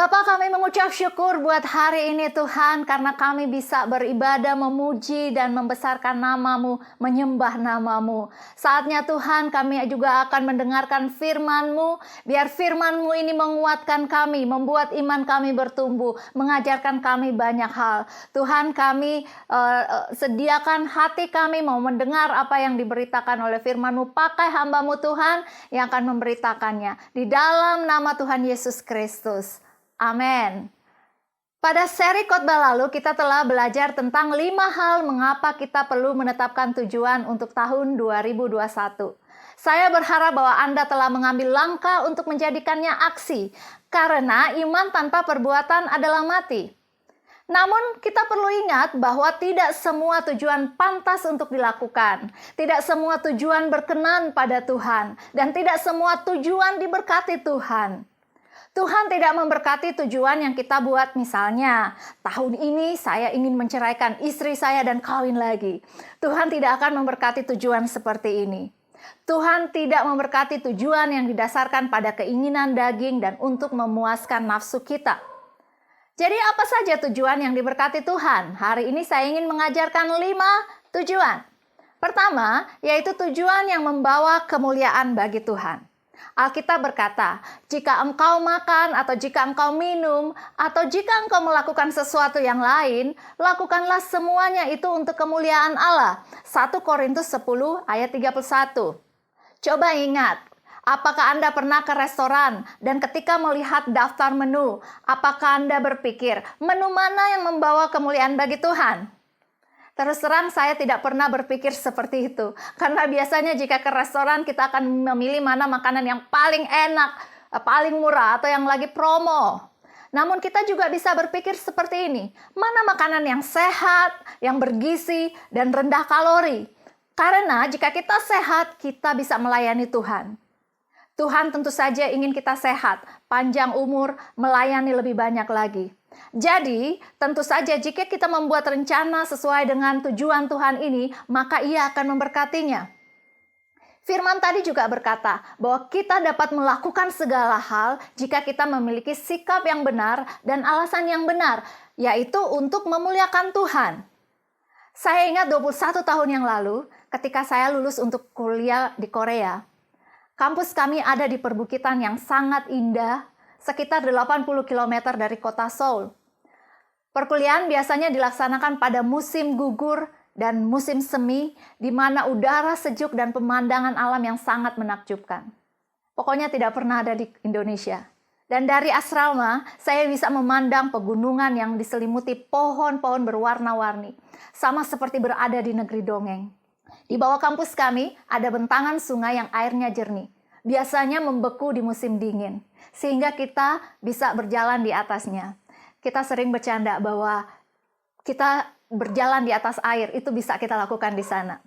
Bapa, kami mengucap syukur buat hari ini Tuhan, karena kami bisa beribadah, memuji dan membesarkan nama-Mu, menyembah nama-Mu. Saatnya Tuhan, kami juga akan mendengarkan firman-Mu, biar firman-Mu ini menguatkan kami, membuat iman kami bertumbuh, mengajarkan kami banyak hal. Tuhan, kami sediakan hati kami mau mendengar apa yang diberitakan oleh firman-Mu. Pakai hamba-Mu Tuhan yang akan memberitakannya. Di dalam nama Tuhan Yesus Kristus. Amin. Pada seri khotbah lalu kita telah belajar tentang 5 hal mengapa kita perlu menetapkan tujuan untuk tahun 2021. Saya berharap bahwa Anda telah mengambil langkah untuk menjadikannya aksi, karena iman tanpa perbuatan adalah mati. Namun kita perlu ingat bahwa tidak semua tujuan pantas untuk dilakukan. Tidak semua tujuan berkenan pada Tuhan. Dan tidak semua tujuan diberkati Tuhan. Tuhan tidak memberkati tujuan yang kita buat, misalnya, tahun ini saya ingin menceraikan istri saya dan kawin lagi. Tuhan tidak akan memberkati tujuan seperti ini. Tuhan tidak memberkati tujuan yang didasarkan pada keinginan daging dan untuk memuaskan nafsu kita. Jadi apa saja tujuan yang diberkati Tuhan? Hari ini saya ingin mengajarkan 5 tujuan. Pertama, yaitu tujuan yang membawa kemuliaan bagi Tuhan. Alkitab berkata, jika engkau makan atau jika engkau minum atau jika engkau melakukan sesuatu yang lain, lakukanlah semuanya itu untuk kemuliaan Allah. 1 Korintus 10 ayat 31. Coba ingat, apakah Anda pernah ke restoran dan ketika melihat daftar menu, apakah Anda berpikir, menu mana yang membawa kemuliaan bagi Tuhan? Terus terang saya tidak pernah berpikir seperti itu. Karena biasanya jika ke restoran kita akan memilih mana makanan yang paling enak, paling murah, atau yang lagi promo. Namun kita juga bisa berpikir seperti ini. Mana makanan yang sehat, yang bergizi, dan rendah kalori. Karena jika kita sehat, kita bisa melayani Tuhan. Tuhan tentu saja ingin kita sehat, panjang umur, melayani lebih banyak lagi. Jadi, tentu saja jika kita membuat rencana sesuai dengan tujuan Tuhan ini, maka Ia akan memberkatinya. Firman tadi juga berkata bahwa kita dapat melakukan segala hal jika kita memiliki sikap yang benar dan alasan yang benar, yaitu untuk memuliakan Tuhan. Saya ingat 21 tahun yang lalu, ketika saya lulus untuk kuliah di Korea, kampus kami ada di perbukitan yang sangat indah, sekitar 80 km dari kota Seoul. Perkuliahan biasanya dilaksanakan pada musim gugur dan musim semi, di mana udara sejuk dan pemandangan alam yang sangat menakjubkan. Pokoknya tidak pernah ada di Indonesia. Dan dari asrama, saya bisa memandang pegunungan yang diselimuti pohon-pohon berwarna-warni, sama seperti berada di negeri dongeng. Di bawah kampus kami ada bentangan sungai yang airnya jernih. Biasanya membeku di musim dingin, sehingga kita bisa berjalan di atasnya. Kita sering bercanda bahwa kita berjalan di atas air, itu bisa kita lakukan di sana.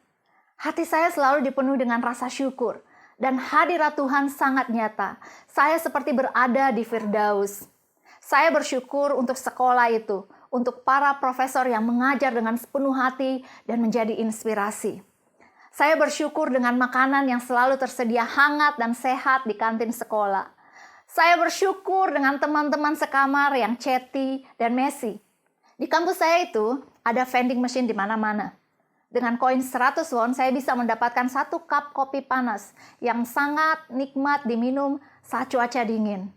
Hati saya selalu dipenuhi dengan rasa syukur, dan hadirat Tuhan sangat nyata. Saya seperti berada di Firdaus. Saya bersyukur untuk sekolah itu, untuk para profesor yang mengajar dengan sepenuh hati dan menjadi inspirasi. Saya bersyukur dengan makanan yang selalu tersedia hangat dan sehat di kantin sekolah. Saya bersyukur dengan teman-teman sekamar yang chatty dan messy. Di kampus saya itu ada vending machine di mana-mana. Dengan koin 100 won saya bisa mendapatkan 1 cup kopi panas yang sangat nikmat diminum saat cuaca dingin.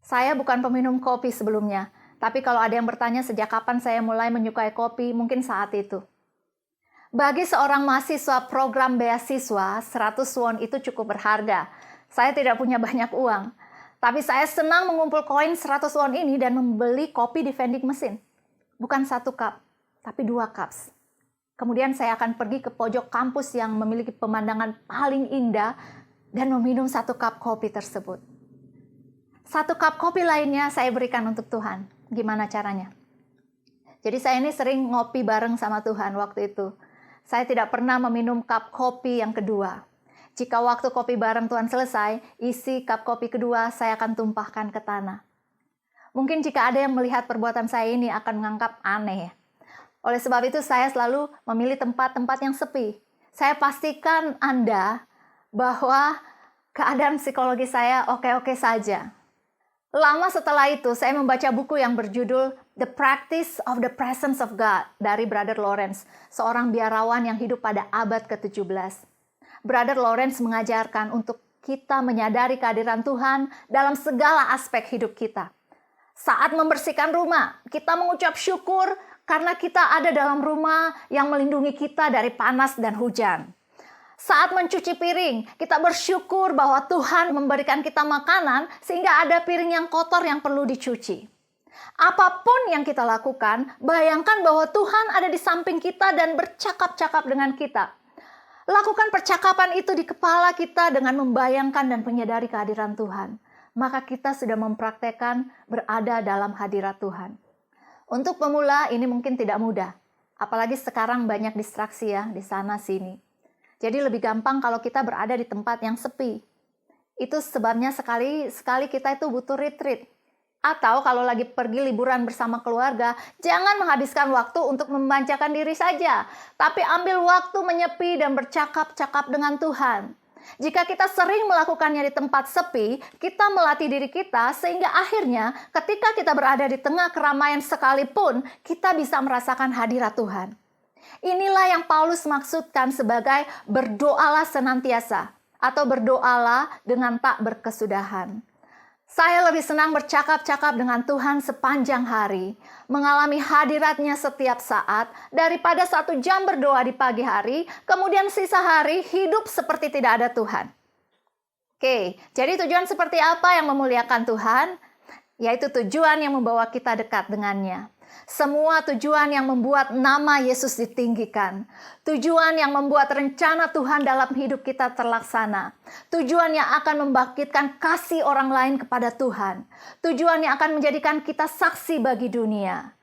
Saya bukan peminum kopi sebelumnya, tapi kalau ada yang bertanya sejak kapan saya mulai menyukai kopi, mungkin saat itu. Bagi seorang mahasiswa program beasiswa, 100 won itu cukup berharga. Saya tidak punya banyak uang. Tapi saya senang mengumpul koin 100 won ini dan membeli kopi di vending mesin. Bukan 1 cup, tapi 2 cups. Kemudian saya akan pergi ke pojok kampus yang memiliki pemandangan paling indah dan meminum 1 cup kopi tersebut. 1 cup kopi lainnya saya berikan untuk Tuhan. Gimana caranya? Jadi saya ini sering ngopi bareng sama Tuhan waktu itu. Saya tidak pernah meminum cup kopi yang kedua. Jika waktu kopi bareng Tuhan selesai, isi cup kopi kedua saya akan tumpahkan ke tanah. Mungkin jika ada yang melihat perbuatan saya ini akan menganggap aneh. Oleh sebab itu saya selalu memilih tempat-tempat yang sepi. Saya pastikan Anda bahwa keadaan psikologi saya oke-oke saja. Lama setelah itu, saya membaca buku yang berjudul The Practice of the Presence of God dari Brother Lawrence, seorang biarawan yang hidup pada abad ke-17. Brother Lawrence mengajarkan untuk kita menyadari kehadiran Tuhan dalam segala aspek hidup kita. Saat membersihkan rumah, kita mengucap syukur karena kita ada dalam rumah yang melindungi kita dari panas dan hujan. Saat mencuci piring, kita bersyukur bahwa Tuhan memberikan kita makanan sehingga ada piring yang kotor yang perlu dicuci. Apapun yang kita lakukan, bayangkan bahwa Tuhan ada di samping kita dan bercakap-cakap dengan kita. Lakukan percakapan itu di kepala kita dengan membayangkan dan menyadari kehadiran Tuhan. Maka kita sudah mempraktekkan berada dalam hadirat Tuhan. Untuk pemula ini mungkin tidak mudah. Apalagi sekarang banyak distraksi ya di sana sini. Jadi lebih gampang kalau kita berada di tempat yang sepi. Itu sebabnya sekali kita itu butuh retreat. Atau kalau lagi pergi liburan bersama keluarga, jangan menghabiskan waktu untuk memanjakan diri saja. Tapi ambil waktu menyepi dan bercakap-cakap dengan Tuhan. Jika kita sering melakukannya di tempat sepi, kita melatih diri kita sehingga akhirnya ketika kita berada di tengah keramaian sekalipun, kita bisa merasakan hadirat Tuhan. Inilah yang Paulus maksudkan sebagai berdoalah senantiasa atau berdoalah dengan tak berkesudahan. Saya lebih senang bercakap-cakap dengan Tuhan sepanjang hari, mengalami hadiratnya setiap saat, daripada 1 jam berdoa di pagi hari, kemudian sisa hari hidup seperti tidak ada Tuhan. Oke, jadi tujuan seperti apa yang memuliakan Tuhan? Yaitu tujuan yang membawa kita dekat dengannya. Semua tujuan yang membuat nama Yesus ditinggikan. Tujuan yang membuat rencana Tuhan dalam hidup kita terlaksana. Tujuan yang akan membangkitkan kasih orang lain kepada Tuhan. Tujuan yang akan menjadikan kita saksi bagi dunia.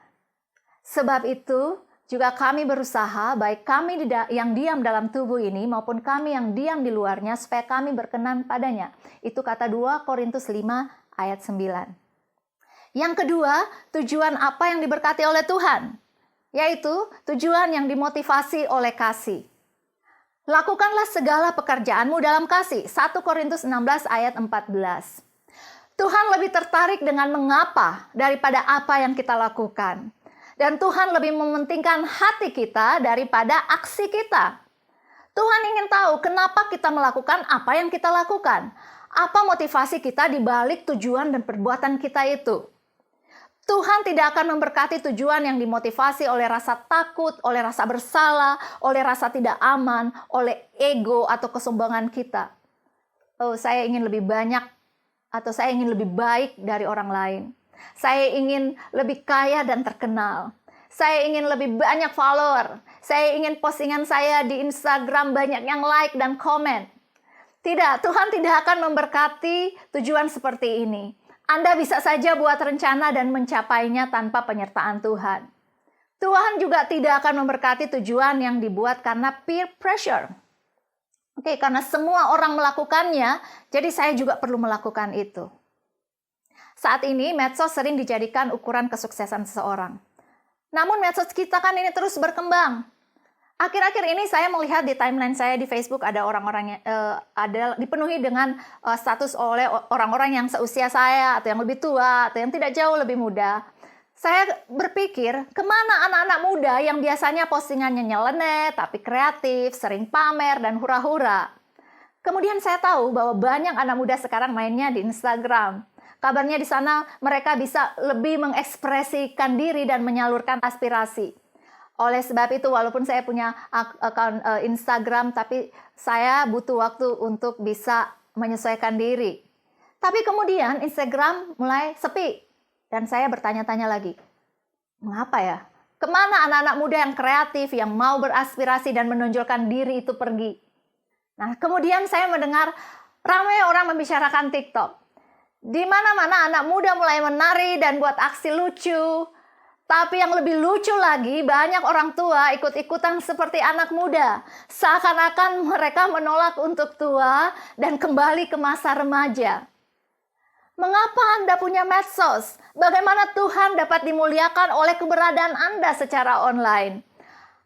Sebab itu, juga kami berusaha, baik kami yang diam dalam tubuh ini maupun kami yang diam di luarnya, supaya kami berkenan padanya. Itu kata 2 Korintus 5 ayat 9. Yang kedua, tujuan apa yang diberkati oleh Tuhan? Yaitu tujuan yang dimotivasi oleh kasih. Lakukanlah segala pekerjaanmu dalam kasih. 1 Korintus 16 ayat 14. Tuhan lebih tertarik dengan mengapa daripada apa yang kita lakukan. Dan Tuhan lebih mementingkan hati kita daripada aksi kita. Tuhan ingin tahu kenapa kita melakukan apa yang kita lakukan. Apa motivasi kita di balik tujuan dan perbuatan kita itu. Tuhan tidak akan memberkati tujuan yang dimotivasi oleh rasa takut, oleh rasa bersalah, oleh rasa tidak aman, oleh ego atau kesombongan kita. Oh, saya ingin lebih banyak atau saya ingin lebih baik dari orang lain. Saya ingin lebih kaya dan terkenal. Saya ingin lebih banyak follower. Saya ingin postingan saya di Instagram banyak yang like dan komen. Tidak, Tuhan tidak akan memberkati tujuan seperti ini. Anda bisa saja buat rencana dan mencapainya tanpa penyertaan Tuhan. Tuhan juga tidak akan memberkati tujuan yang dibuat karena peer pressure. Oke, karena semua orang melakukannya, jadi saya juga perlu melakukan itu. Saat ini, medsos sering dijadikan ukuran kesuksesan seseorang. Namun medsos kita kan ini terus berkembang. Akhir-akhir ini saya melihat di timeline saya di Facebook ada orang-orang yang ada dipenuhi dengan status oleh orang-orang yang seusia saya atau yang lebih tua atau yang tidak jauh lebih muda. Saya berpikir, kemana anak-anak muda yang biasanya postingannya nyeleneh, tapi kreatif, sering pamer dan hura-hura. Kemudian saya tahu bahwa banyak anak muda sekarang mainnya di Instagram. Kabarnya di sana mereka bisa lebih mengekspresikan diri dan menyalurkan aspirasi. Oleh sebab itu, walaupun saya punya akun Instagram, tapi saya butuh waktu untuk bisa menyesuaikan diri. Tapi kemudian Instagram mulai sepi. Dan saya bertanya-tanya lagi, mengapa ya? Kemana anak-anak muda yang kreatif, yang mau beraspirasi dan menonjolkan diri itu pergi? Nah, kemudian saya mendengar ramai orang membicarakan TikTok. Di mana-mana anak muda mulai menari dan buat aksi lucu. Tapi yang lebih lucu lagi, banyak orang tua ikut-ikutan seperti anak muda. Seakan-akan mereka menolak untuk tua dan kembali ke masa remaja. Mengapa Anda punya medsos? Bagaimana Tuhan dapat dimuliakan oleh keberadaan Anda secara online?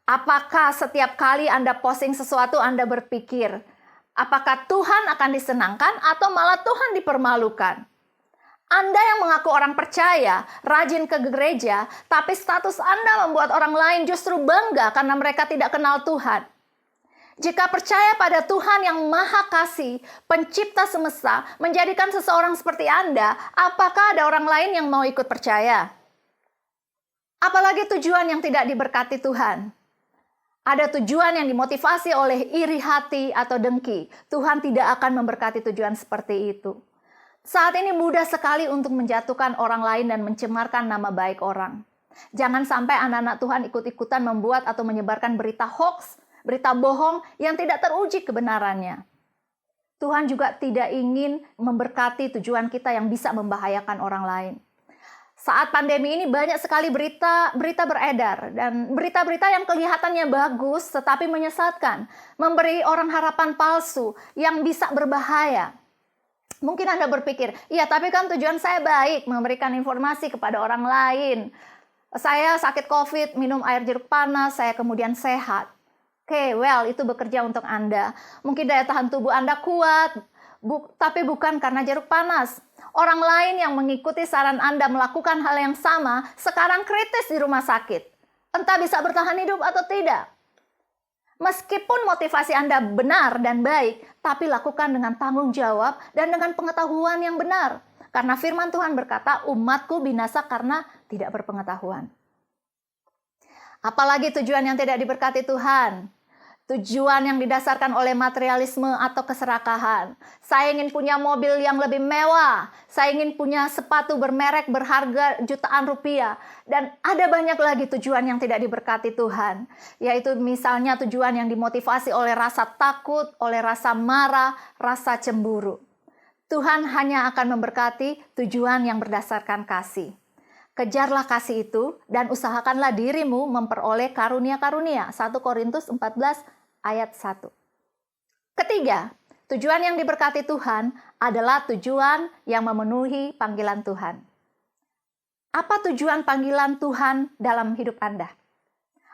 Apakah setiap kali Anda posting sesuatu Anda berpikir, apakah Tuhan akan disenangkan atau malah Tuhan dipermalukan? Anda yang mengaku orang percaya, rajin ke gereja, tapi status Anda membuat orang lain justru bangga karena mereka tidak kenal Tuhan. Jika percaya pada Tuhan yang Maha Kasih, pencipta semesta, menjadikan seseorang seperti Anda, apakah ada orang lain yang mau ikut percaya? Apalagi tujuan yang tidak diberkati Tuhan. Ada tujuan yang dimotivasi oleh iri hati atau dengki. Tuhan tidak akan memberkati tujuan seperti itu. Saat ini mudah sekali untuk menjatuhkan orang lain dan mencemarkan nama baik orang. Jangan sampai anak-anak Tuhan ikut-ikutan membuat atau menyebarkan berita hoax, berita bohong yang tidak teruji kebenarannya. Tuhan juga tidak ingin memberkati tujuan kita yang bisa membahayakan orang lain. Saat pandemi ini banyak sekali berita beredar, dan berita-berita yang kelihatannya bagus tetapi menyesatkan, memberi orang harapan palsu yang bisa berbahaya. Mungkin Anda berpikir, iya tapi kan tujuan saya baik, memberikan informasi kepada orang lain. Saya sakit COVID, minum air jeruk panas, saya kemudian sehat. Oke, itu bekerja untuk Anda. Mungkin daya tahan tubuh Anda kuat, tapi bukan karena jeruk panas. Orang lain yang mengikuti saran Anda melakukan hal yang sama, sekarang kritis di rumah sakit. Entah bisa bertahan hidup atau tidak. Meskipun motivasi Anda benar dan baik, tapi lakukan dengan tanggung jawab dan dengan pengetahuan yang benar. Karena firman Tuhan berkata, umatku binasa karena tidak berpengetahuan. Apalagi tujuan yang tidak diberkati Tuhan. Tujuan yang didasarkan oleh materialisme atau keserakahan. Saya ingin punya mobil yang lebih mewah. Saya ingin punya sepatu bermerek berharga jutaan rupiah. Dan ada banyak lagi tujuan yang tidak diberkati Tuhan. Yaitu misalnya tujuan yang dimotivasi oleh rasa takut, oleh rasa marah, rasa cemburu. Tuhan hanya akan memberkati tujuan yang berdasarkan kasih. Kejarlah kasih itu dan usahakanlah dirimu memperoleh karunia-karunia. 1 Korintus 14 ayat 1. Ketiga, tujuan yang diberkati Tuhan adalah tujuan yang memenuhi panggilan Tuhan. Apa tujuan panggilan Tuhan dalam hidup Anda?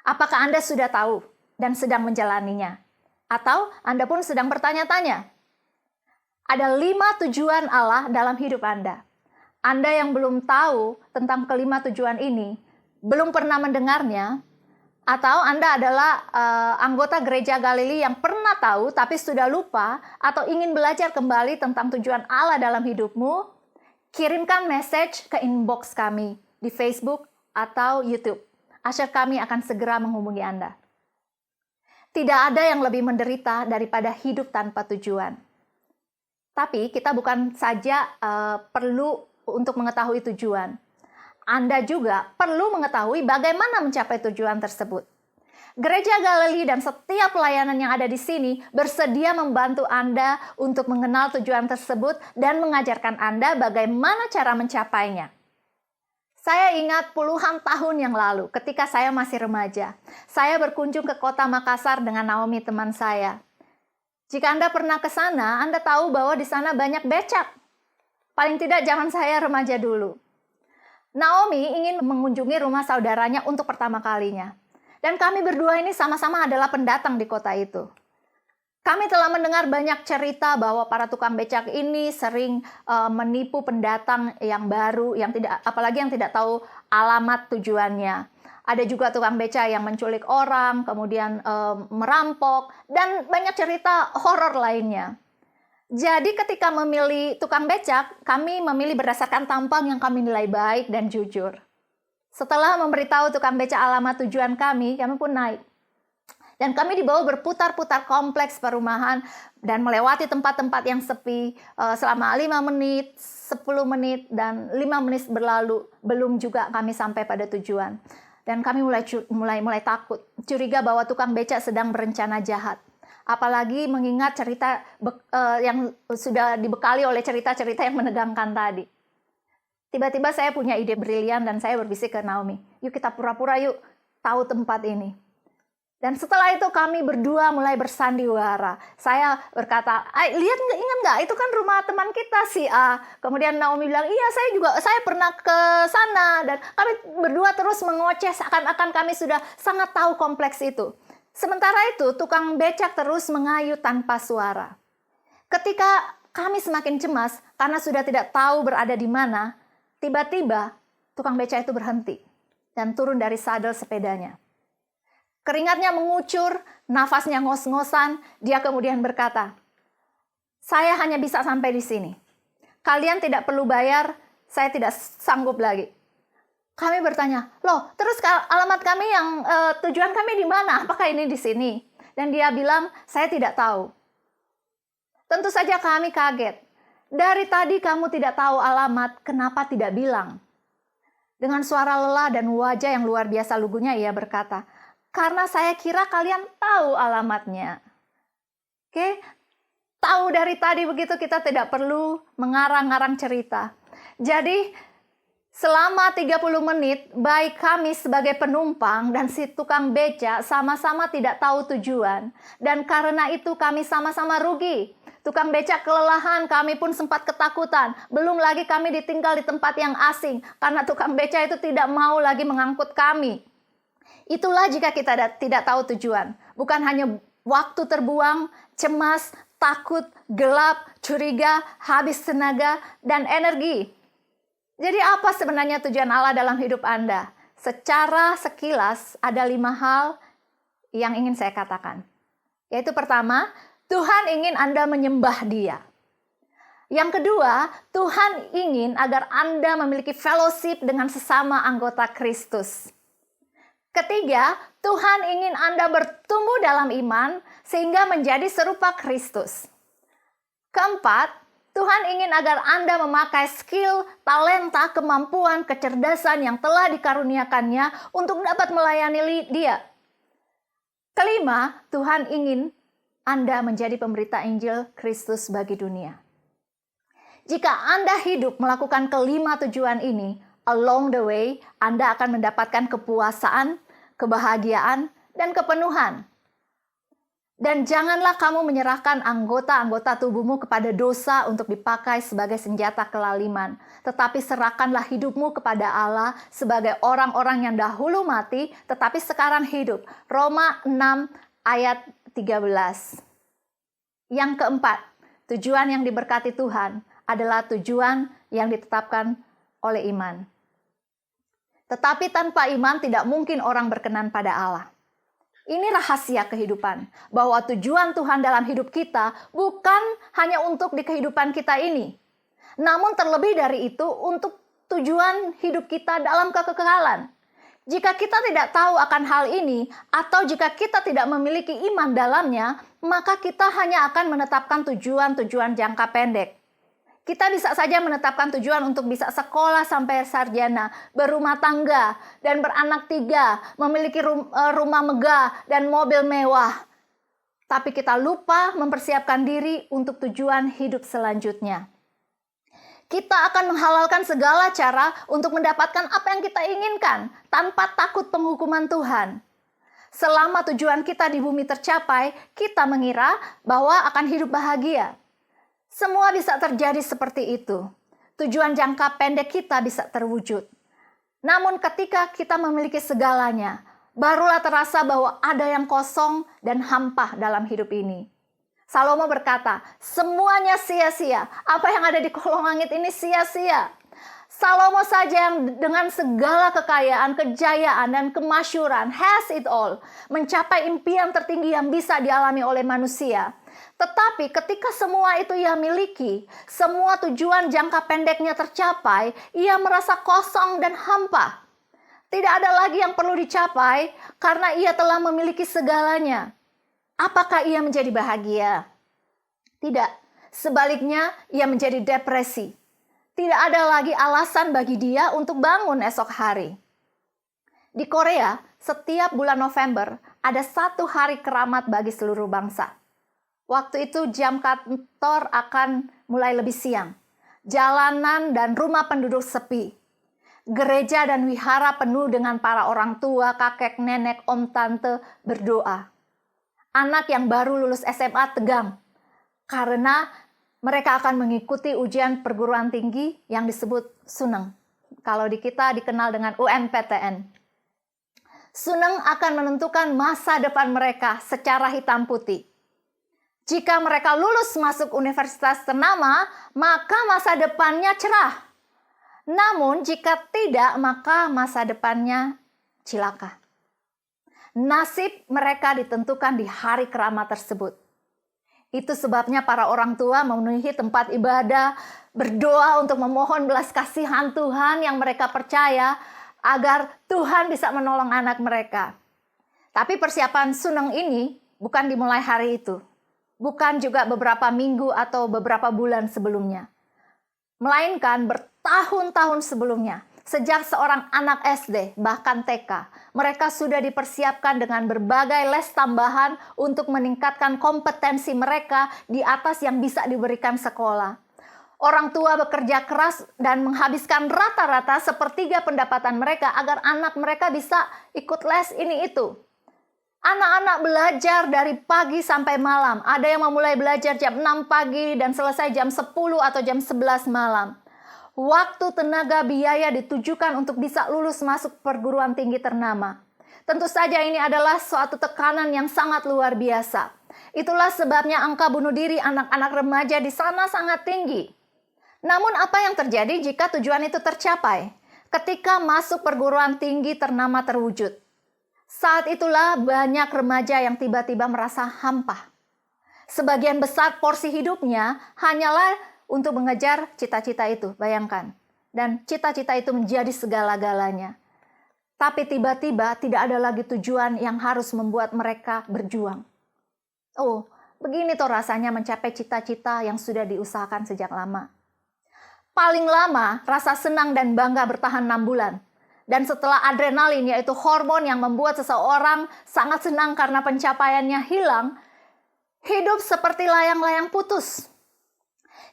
Apakah Anda sudah tahu dan sedang menjalaninya? Atau Anda pun sedang bertanya-tanya? Ada 5 tujuan Allah dalam hidup Anda. Anda yang belum tahu tentang kelima tujuan ini, belum pernah mendengarnya, atau Anda adalah anggota gereja Galili yang pernah tahu tapi sudah lupa, atau ingin belajar kembali tentang tujuan Allah dalam hidupmu, kirimkan message ke inbox kami di Facebook atau YouTube. Asyik kami akan segera menghubungi Anda. Tidak ada yang lebih menderita daripada hidup tanpa tujuan. Tapi kita bukan saja perlu untuk mengetahui tujuan. Anda juga perlu mengetahui bagaimana mencapai tujuan tersebut. Gereja Galili dan setiap pelayanan yang ada di sini bersedia membantu Anda untuk mengenal tujuan tersebut dan mengajarkan Anda bagaimana cara mencapainya. Saya ingat puluhan tahun yang lalu ketika saya masih remaja. Saya berkunjung ke kota Makassar dengan Naomi teman saya. Jika Anda pernah ke sana, Anda tahu bahwa di sana banyak becak. Paling tidak zaman saya remaja dulu. Naomi ingin mengunjungi rumah saudaranya untuk pertama kalinya. Dan kami berdua ini sama-sama adalah pendatang di kota itu. Kami telah mendengar banyak cerita bahwa para tukang becak ini sering menipu pendatang yang baru, apalagi yang tidak tahu alamat tujuannya. Ada juga tukang becak yang menculik orang, kemudian merampok, dan banyak cerita horor lainnya. Jadi ketika memilih tukang becak, kami memilih berdasarkan tampang yang kami nilai baik dan jujur. Setelah memberitahu tukang becak alamat tujuan kami pun naik. Dan kami dibawa berputar-putar kompleks perumahan dan melewati tempat-tempat yang sepi selama 5 menit, 10 menit, dan 5 menit berlalu. Belum juga kami sampai pada tujuan. Dan kami mulai takut, curiga bahwa tukang becak sedang berencana jahat. Apalagi mengingat cerita yang sudah dibekali oleh cerita-cerita yang menegangkan tadi. Tiba-tiba saya punya ide brilian dan saya berbisik ke Naomi, yuk kita pura-pura yuk tahu tempat ini. Dan setelah itu kami berdua mulai bersandiwara. Saya berkata, ingat nggak itu kan rumah teman kita si A. Kemudian Naomi bilang, iya saya pernah ke sana. Dan kami berdua terus mengoceh seakan-akan kami sudah sangat tahu kompleks itu. Sementara itu, tukang becak terus mengayu tanpa suara. Ketika kami semakin cemas karena sudah tidak tahu berada di mana. Tiba-tiba tukang beca itu berhenti dan turun dari sadel sepedanya. Keringatnya mengucur, nafasnya ngos-ngosan. Dia kemudian berkata, "Saya hanya bisa sampai di sini. Kalian tidak perlu bayar, saya tidak sanggup lagi." Kami bertanya, "Loh, terus alamat kami yang tujuan kami di mana? Apakah ini di sini?" Dan dia bilang, "Saya tidak tahu." Tentu saja kami kaget. "Dari tadi kamu tidak tahu alamat, kenapa tidak bilang?" Dengan suara lelah dan wajah yang luar biasa lugunya ia berkata, "Karena saya kira kalian tahu alamatnya." Oke, tahu dari tadi begitu kita tidak perlu mengarang-arang cerita. Jadi selama 30 menit, baik kami sebagai penumpang dan si tukang beca sama-sama tidak tahu tujuan. Dan karena itu kami sama-sama rugi. Tukang beca kelelahan, kami pun sempat ketakutan. Belum lagi kami ditinggal di tempat yang asing. Karena tukang beca itu tidak mau lagi mengangkut kami. Itulah jika kita tidak tahu tujuan. Bukan hanya waktu terbuang, cemas, takut, gelap, curiga, habis tenaga, dan energi. Jadi apa sebenarnya tujuan Allah dalam hidup Anda? Secara sekilas ada 5 hal yang ingin saya katakan. Yaitu pertama, Tuhan ingin Anda menyembah Dia. Yang kedua, Tuhan ingin agar Anda memiliki fellowship dengan sesama anggota Kristus. Ketiga, Tuhan ingin Anda bertumbuh dalam iman sehingga menjadi serupa Kristus. Keempat, Tuhan ingin agar Anda memakai skill, talenta, kemampuan, kecerdasan yang telah dikaruniakannya untuk dapat melayani Dia. Kelima, Tuhan ingin Anda menjadi pemberita Injil Kristus bagi dunia. Jika Anda hidup melakukan kelima tujuan ini, along the way, Anda akan mendapatkan kepuasan, kebahagiaan, dan kepenuhan. Dan janganlah kamu menyerahkan anggota-anggota tubuhmu kepada dosa untuk dipakai sebagai senjata kelaliman. Tetapi serahkanlah hidupmu kepada Allah sebagai orang-orang yang dahulu mati, tetapi sekarang hidup. Roma 6 ayat 13. Yang keempat, tujuan yang diberkati Tuhan adalah tujuan yang ditetapkan oleh iman. Tetapi tanpa iman tidak mungkin orang berkenan pada Allah. Ini rahasia kehidupan, bahwa tujuan Tuhan dalam hidup kita bukan hanya untuk di kehidupan kita ini. Namun terlebih dari itu untuk tujuan hidup kita dalam kekekalan. Jika kita tidak tahu akan hal ini, atau jika kita tidak memiliki iman dalamnya, maka kita hanya akan menetapkan tujuan-tujuan jangka pendek. Kita bisa saja menetapkan tujuan untuk bisa sekolah sampai sarjana, berumah tangga, dan beranak 3, memiliki rumah megah dan mobil mewah. Tapi kita lupa mempersiapkan diri untuk tujuan hidup selanjutnya. Kita akan menghalalkan segala cara untuk mendapatkan apa yang kita inginkan tanpa takut penghukuman Tuhan. Selama tujuan kita di bumi tercapai, kita mengira bahwa akan hidup bahagia. Semua bisa terjadi seperti itu. Tujuan jangka pendek kita bisa terwujud. Namun ketika kita memiliki segalanya, barulah terasa bahwa ada yang kosong dan hampa dalam hidup ini. Salomo berkata, semuanya sia-sia. Apa yang ada di kolong langit ini sia-sia. Salomo saja yang dengan segala kekayaan, kejayaan, dan kemasyhuran, has it all, mencapai impian tertinggi yang bisa dialami oleh manusia. Tetapi ketika semua itu ia miliki, semua tujuan jangka pendeknya tercapai, ia merasa kosong dan hampa. Tidak ada lagi yang perlu dicapai karena ia telah memiliki segalanya. Apakah ia menjadi bahagia? Tidak. Sebaliknya, ia menjadi depresi. Tidak ada lagi alasan bagi dia untuk bangun esok hari. Di Korea, setiap bulan November ada 1 hari keramat bagi seluruh bangsa. Waktu itu jam kantor akan mulai lebih siang. Jalanan dan rumah penduduk sepi. Gereja dan wihara penuh dengan para orang tua, kakek, nenek, om, tante berdoa. Anak yang baru lulus SMA tegang karena mereka akan mengikuti ujian perguruan tinggi yang disebut Suneng. Kalau di kita dikenal dengan UMPTN. Suneng akan menentukan masa depan mereka secara hitam putih. Jika mereka lulus masuk universitas ternama, maka masa depannya cerah. Namun jika tidak, maka masa depannya cilaka. Nasib mereka ditentukan di hari keramat tersebut. Itu sebabnya para orang tua memenuhi tempat ibadah, berdoa untuk memohon belas kasihan Tuhan yang mereka percaya agar Tuhan bisa menolong anak mereka. Tapi persiapan suneng ini bukan dimulai hari itu. Bukan juga beberapa minggu atau beberapa bulan sebelumnya. Melainkan bertahun-tahun sebelumnya. Sejak seorang anak SD, bahkan TK, mereka sudah dipersiapkan dengan berbagai les tambahan untuk meningkatkan kompetensi mereka di atas yang bisa diberikan sekolah. Orang tua bekerja keras dan menghabiskan rata-rata sepertiga pendapatan mereka agar anak mereka bisa ikut les ini itu. Anak-anak belajar dari pagi sampai malam. Ada yang memulai belajar jam 6 pagi dan selesai jam 10 atau jam 11 malam. Waktu, tenaga, biaya ditujukan untuk bisa lulus masuk perguruan tinggi ternama. Tentu saja ini adalah suatu tekanan yang sangat luar biasa. Itulah sebabnya angka bunuh diri anak-anak remaja di sana sangat tinggi. Namun apa yang terjadi jika tujuan itu tercapai? Ketika masuk perguruan tinggi ternama terwujud. Saat itulah banyak remaja yang tiba-tiba merasa hampa. Sebagian besar porsi hidupnya hanyalah untuk mengejar cita-cita itu, bayangkan. Dan cita-cita itu menjadi segala-galanya. Tapi tiba-tiba tidak ada lagi tujuan yang harus membuat mereka berjuang. Oh, begini toh rasanya mencapai cita-cita yang sudah diusahakan sejak lama. Paling lama, rasa senang dan bangga bertahan 6 bulan. Dan setelah adrenalin, yaitu hormon yang membuat seseorang sangat senang karena pencapaiannya hilang, hidup seperti layang-layang putus.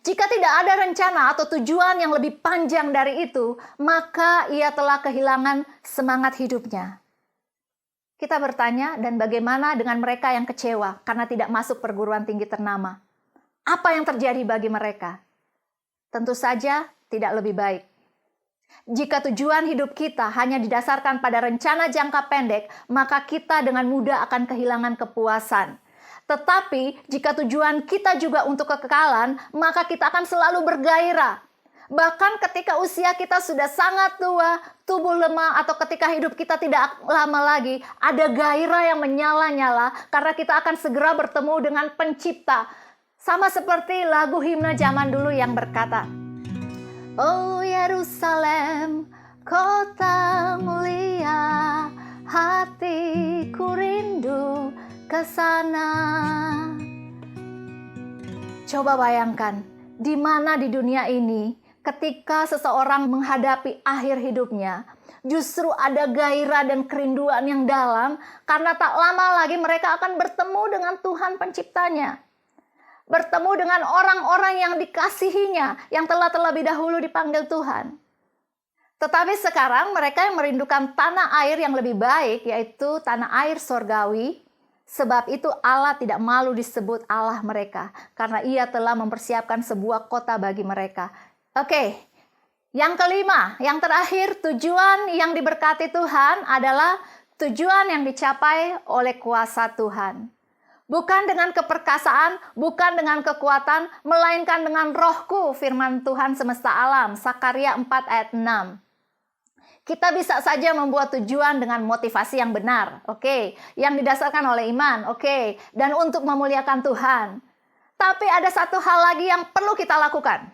Jika tidak ada rencana atau tujuan yang lebih panjang dari itu, maka ia telah kehilangan semangat hidupnya. Kita bertanya, dan bagaimana dengan mereka yang kecewa karena tidak masuk perguruan tinggi ternama? Apa yang terjadi bagi mereka? Tentu saja tidak lebih baik. Jika tujuan hidup kita hanya didasarkan pada rencana jangka pendek, maka kita dengan mudah akan kehilangan kepuasan. Tetapi jika tujuan kita juga untuk kekekalan, maka kita akan selalu bergairah. Bahkan ketika usia kita sudah sangat tua, tubuh lemah, atau ketika hidup kita tidak lama lagi, ada gairah yang menyala-nyala karena kita akan segera bertemu dengan Pencipta. Sama seperti lagu himne zaman dulu yang berkata, "Oh Yerusalem, kota mulia, hatiku rindu ke sana." Coba bayangkan, di mana di dunia ini ketika seseorang menghadapi akhir hidupnya, justru ada gairah dan kerinduan yang dalam karena tak lama lagi mereka akan bertemu dengan Tuhan Penciptanya. Bertemu dengan orang-orang yang dikasihinya, yang telah terlebih dahulu dipanggil Tuhan. Tetapi sekarang mereka yang merindukan tanah air yang lebih baik, yaitu tanah air sorgawi. Sebab itu Allah tidak malu disebut Allah mereka, karena Ia telah mempersiapkan sebuah kota bagi mereka. Oke, yang kelima, yang terakhir, tujuan yang diberkati Tuhan adalah tujuan yang dicapai oleh kuasa Tuhan. Bukan dengan keperkasaan, bukan dengan kekuatan, melainkan dengan rohku, firman Tuhan semesta alam. Sakaria 4 ayat 6. Kita bisa saja membuat tujuan dengan motivasi yang benar, oke, yang didasarkan oleh iman, oke, dan untuk memuliakan Tuhan. Tapi ada satu hal lagi yang perlu kita lakukan,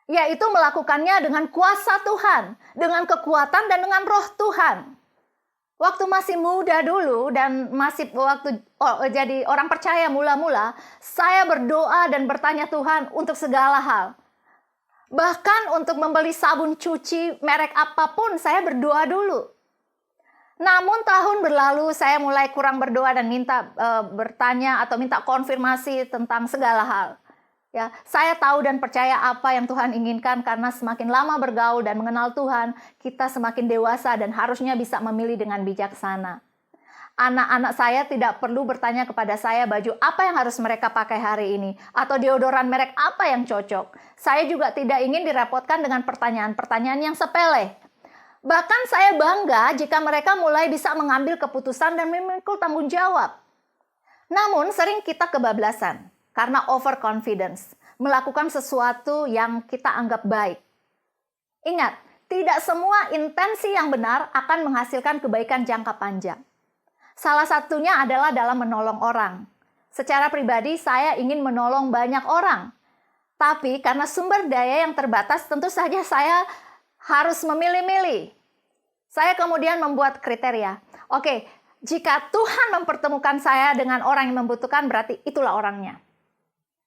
yaitu melakukannya dengan kuasa Tuhan, dengan kekuatan dan dengan roh Tuhan. Waktu masih muda dulu dan masih jadi orang percaya mula-mula, saya berdoa dan bertanya Tuhan untuk segala hal. Bahkan untuk membeli sabun cuci merek apapun saya berdoa dulu. Namun tahun berlalu saya mulai kurang berdoa dan minta bertanya atau minta konfirmasi tentang segala hal. Ya, saya tahu dan percaya apa yang Tuhan inginkan karena semakin lama bergaul dan mengenal Tuhan, kita semakin dewasa dan harusnya bisa memilih dengan bijaksana. Anak-anak saya tidak perlu bertanya kepada saya baju apa yang harus mereka pakai hari ini atau deodoran merek apa yang cocok. Saya juga tidak ingin direpotkan dengan pertanyaan-pertanyaan yang sepele. Bahkan saya bangga jika mereka mulai bisa mengambil keputusan dan memikul tanggung jawab. Namun sering kita kebablasan. karena overconfidence, melakukan sesuatu yang kita anggap baik. Ingat, tidak semua intensi yang benar akan menghasilkan kebaikan jangka panjang. Salah satunya adalah dalam menolong orang. Secara pribadi, saya ingin menolong banyak orang. Tapi karena sumber daya yang terbatas, tentu saja saya harus memilih-milih. Saya kemudian membuat kriteria. Oke, jika Tuhan mempertemukan saya dengan orang yang membutuhkan, berarti itulah orangnya.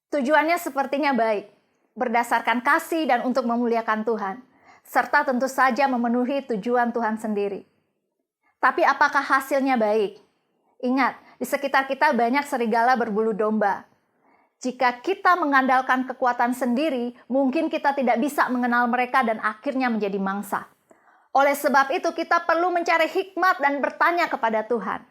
Tujuannya sepertinya baik, berdasarkan kasih dan untuk memuliakan Tuhan, serta tentu saja memenuhi tujuan Tuhan sendiri. Tapi apakah hasilnya baik? Ingat, di sekitar kita banyak serigala berbulu domba. Jika kita mengandalkan kekuatan sendiri, mungkin kita tidak bisa mengenal mereka dan akhirnya menjadi mangsa. Oleh sebab itu, kita perlu mencari hikmat dan bertanya kepada Tuhan.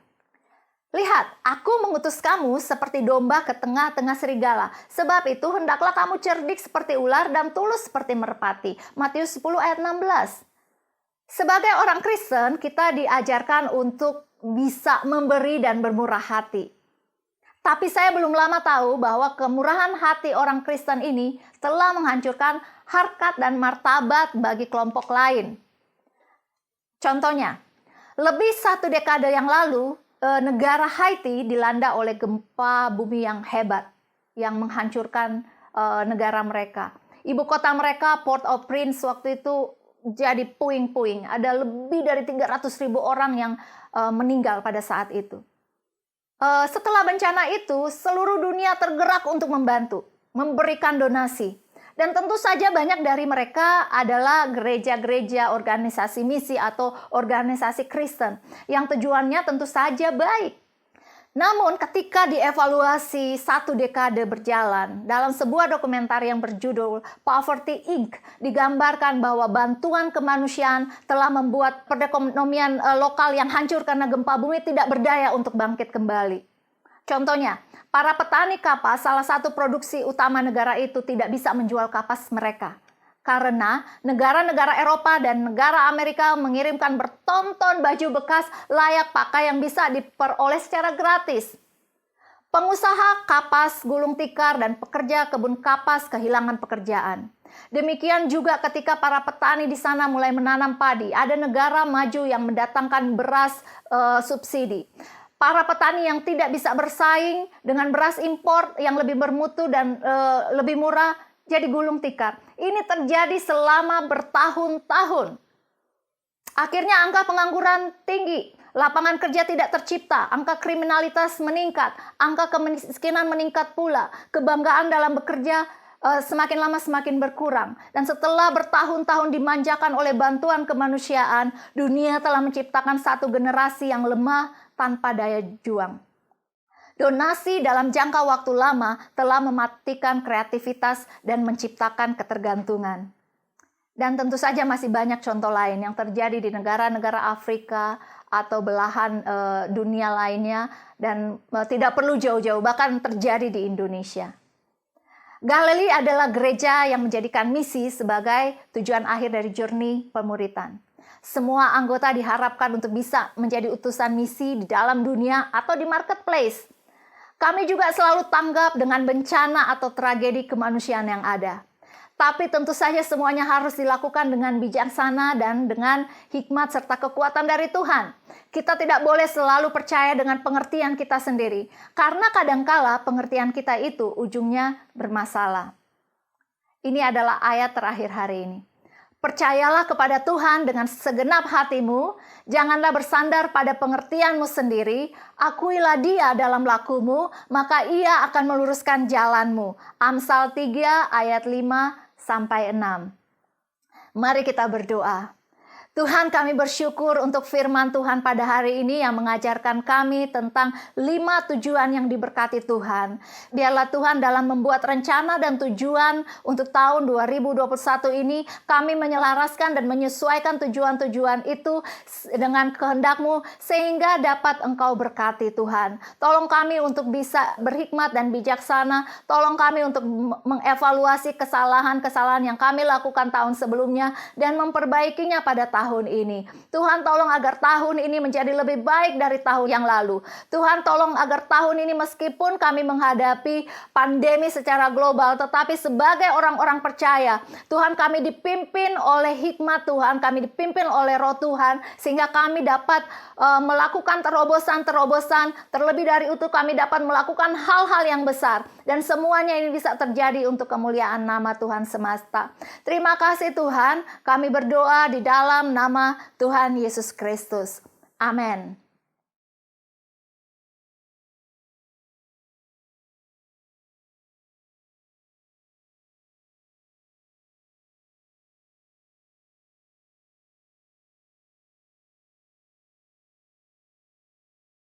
Lihat, aku mengutus kamu seperti domba ke tengah-tengah serigala. Sebab itu, hendaklah kamu cerdik seperti ular dan tulus seperti merpati. Matius 10 ayat 16. Sebagai orang Kristen, kita diajarkan untuk bisa memberi dan bermurah hati. Tapi saya belum lama tahu bahwa kemurahan hati orang Kristen ini telah menghancurkan harkat dan martabat bagi kelompok lain. Contohnya, lebih 1 dekade yang lalu, negara Haiti dilanda oleh gempa bumi yang hebat, yang menghancurkan negara mereka. Ibu kota mereka, Port-au-Prince, waktu itu jadi puing-puing. Ada lebih dari 300.000 orang yang meninggal pada saat itu. Setelah bencana itu, seluruh dunia tergerak untuk membantu, memberikan donasi. Dan tentu saja banyak dari mereka adalah gereja-gereja, organisasi misi atau organisasi Kristen yang tujuannya tentu saja baik. Namun ketika dievaluasi 1 dekade berjalan, dalam sebuah dokumenter yang berjudul Poverty Inc. digambarkan bahwa bantuan kemanusiaan telah membuat perekonomian lokal yang hancur karena gempa bumi tidak berdaya untuk bangkit kembali. Contohnya, para petani kapas, salah satu produksi utama negara itu, tidak bisa menjual kapas mereka. Karena negara-negara Eropa dan negara Amerika mengirimkan bertonton baju bekas layak pakai yang bisa diperoleh secara gratis. Pengusaha kapas, gulung tikar, dan pekerja kebun kapas kehilangan pekerjaan. Demikian juga ketika para petani di sana mulai menanam padi, ada negara maju yang mendatangkan beras subsidi. Para petani yang tidak bisa bersaing dengan beras impor yang lebih bermutu dan lebih murah jadi gulung tikar. Ini terjadi selama bertahun-tahun. Akhirnya angka pengangguran tinggi, lapangan kerja tidak tercipta, angka kriminalitas meningkat, angka kemiskinan meningkat pula, kebanggaan dalam bekerja semakin lama semakin berkurang. Dan setelah bertahun-tahun dimanjakan oleh bantuan kemanusiaan, dunia telah menciptakan satu generasi yang lemah tanpa daya juang. Donasi dalam jangka waktu lama telah mematikan kreativitas dan menciptakan ketergantungan. Dan tentu saja masih banyak contoh lain yang terjadi di negara-negara Afrika atau belahan dunia lainnya, dan tidak perlu jauh-jauh, bahkan terjadi di Indonesia. Galilei adalah gereja yang menjadikan misi sebagai tujuan akhir dari journey pemuritan. Semua anggota diharapkan untuk bisa menjadi utusan misi di dalam dunia atau di marketplace. Kami juga selalu tanggap dengan bencana atau tragedi kemanusiaan yang ada. Tapi tentu saja semuanya harus dilakukan dengan bijaksana dan dengan hikmat serta kekuatan dari Tuhan. Kita tidak boleh selalu percaya dengan pengertian kita sendiri, karena kadangkala pengertian kita itu ujungnya bermasalah. Ini adalah ayat terakhir hari ini. Percayalah kepada Tuhan dengan segenap hatimu, janganlah bersandar pada pengertianmu sendiri, akuilah Dia dalam lakumu, maka Ia akan meluruskan jalanmu. Amsal 3 ayat 5-6. Mari kita berdoa. Tuhan, kami bersyukur untuk firman Tuhan pada hari ini yang mengajarkan kami tentang 5 tujuan yang diberkati Tuhan. Biarlah Tuhan dalam membuat rencana dan tujuan untuk tahun 2021 ini, kami menyelaraskan dan menyesuaikan tujuan-tujuan itu dengan kehendak-Mu sehingga dapat Engkau berkati Tuhan. Tolong kami untuk bisa berhikmat dan bijaksana. Tolong kami untuk mengevaluasi kesalahan-kesalahan yang kami lakukan tahun sebelumnya dan memperbaikinya pada tahun tahun ini. Tuhan tolong agar tahun ini menjadi lebih baik dari tahun yang lalu. Tuhan tolong agar tahun ini meskipun kami menghadapi pandemi secara global, tetapi sebagai orang-orang percaya, Tuhan kami dipimpin oleh hikmat Tuhan, kami dipimpin oleh Roh Tuhan, sehingga kami dapat melakukan terobosan-terobosan, terlebih dari itu kami dapat melakukan hal-hal yang besar, dan semuanya ini bisa terjadi untuk kemuliaan nama Tuhan semesta. Terima kasih Tuhan, kami berdoa di dalam nama Tuhan Yesus Kristus. Amin.